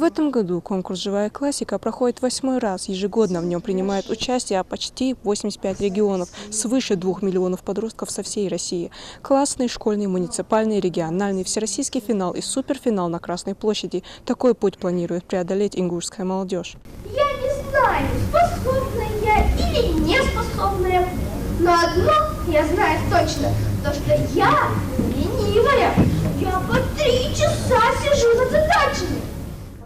В этом году конкурс «Живая классика» проходит 8-й раз. Ежегодно в нем принимает участие почти 85 регионов, свыше 2 миллионов подростков со всей России. Классный, школьный, муниципальный, региональный, всероссийский финал и суперфинал на Красной площади. Такой путь планирует преодолеть ингушская молодежь. Я не знаю, способна я или не способная, но одно я знаю точно, то что я ленивая. Я по 3 часа сижу за задачами.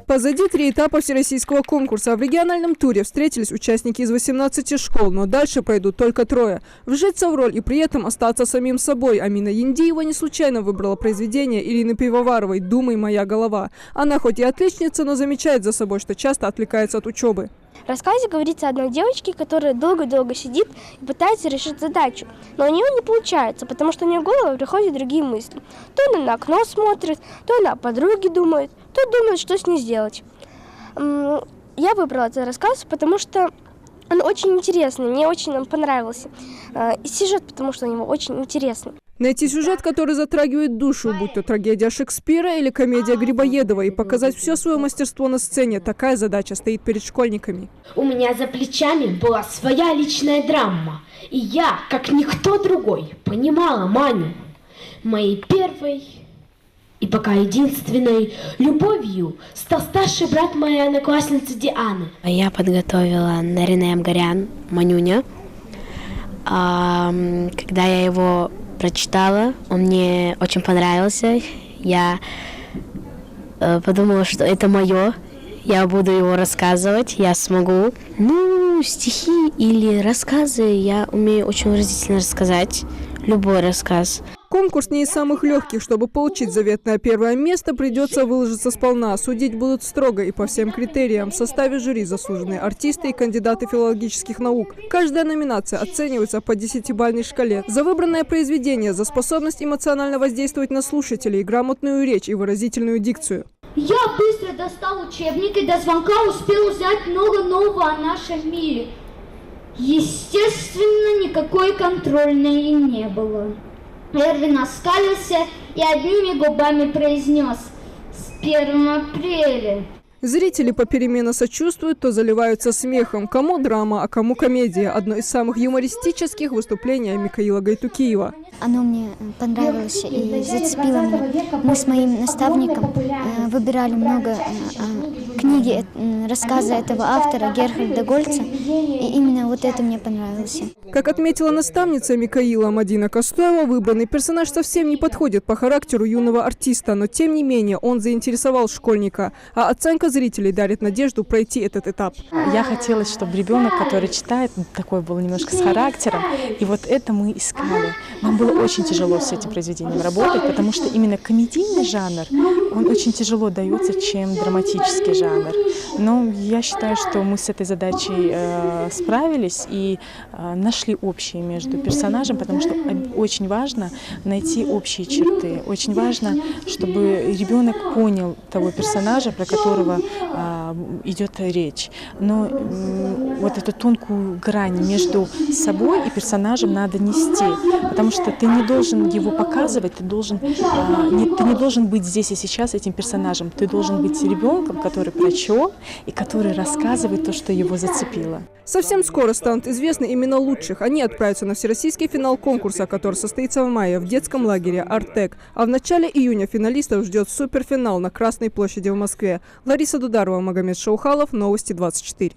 Позади 3 этапа всероссийского конкурса. В региональном туре встретились участники из 18 школ, но дальше пройдут только 3. Вжиться в роль и при этом остаться самим собой. Амина Яндиева не случайно выбрала произведение Ирины Пивоваровой «Думай, моя голова». Она хоть и отличница, но замечает за собой, что часто отвлекается от учебы. В рассказе говорится о одной девочке, которая долго-долго сидит и пытается решить задачу. Но у нее не получается, потому что у нее в голову приходят другие мысли. То она на окно смотрит, то она о подруге думает, то думает, что с ней сделать. Я выбрала этот рассказ, потому что он очень интересный, мне очень понравился. И сюжет, потому что у него очень интересный. Найти сюжет, который затрагивает душу, будь то трагедия Шекспира или комедия Грибоедова, и показать все свое мастерство на сцене. Такая задача стоит перед школьниками. У меня за плечами была своя личная драма. И я, как никто другой, понимала Маню. Моей первой и пока единственной любовью стал старший брат моей одноклассницы Дианы. Я подготовила Нарине Амгарян, Манюня. Когда я его прочитала, он мне очень понравился. Я подумала, что это мое. Я буду его рассказывать, я смогу. Стихи или рассказы я умею очень выразительно рассказать. Любой рассказ. Конкурс не из самых легких. Чтобы получить заветное 1-е место, придется выложиться сполна. Судить будут строго и по всем критериям. В составе жюри заслуженные артисты и кандидаты филологических наук. Каждая номинация оценивается по 10-бальной шкале. За выбранное произведение, за способность эмоционально воздействовать на слушателей, грамотную речь и выразительную дикцию. Я быстро достал учебник и до звонка успел узнать много нового о нашем мире. Естественно, никакой контрольной не было. Эрвин оскалился и одними губами произнес: «С 1 апреля». Зрители попеременно сочувствуют, то заливаются смехом. Кому драма, а кому комедия. Одно из самых юмористических выступлений Микаила Гайтукиева. Оно мне понравилось и зацепило меня. Мы с моим наставником выбирали много книги, рассказы этого автора Герхарда Гольца, и именно вот это мне понравилось. Как отметила наставница Микаила Мадина Костоева, выбранный персонаж совсем не подходит по характеру юного артиста, но тем не менее он заинтересовал школьника, а оценка зрителей дарит надежду пройти этот этап. Я хотела, чтобы ребенок, который читает, такой был немножко с характером, и вот это мы искали. Нам было очень тяжело с этим произведением работать, потому что именно комедийный жанр, он очень тяжело дается, чем драматический жанр. Но я считаю, что мы с этой задачей справились и нашли общее между персонажем, потому что очень важно найти общие черты. Очень важно, чтобы ребенок понял того персонажа, про которого идет речь. Но вот эту тонкую грань между собой и персонажем надо нести, потому что ты не должен его показывать, ты не должен быть здесь и сейчас этим персонажем. Ты должен быть ребенком, который прочел и который рассказывает то, что его зацепило. Совсем скоро станут известны имена лучших. Они отправятся на всероссийский финал конкурса, который состоится в мае в детском лагере «Артек». А в начале июня финалистов ждет суперфинал на Красной площади в Москве. Лариса Дударова, Магомед Шаухалов, Новости 24.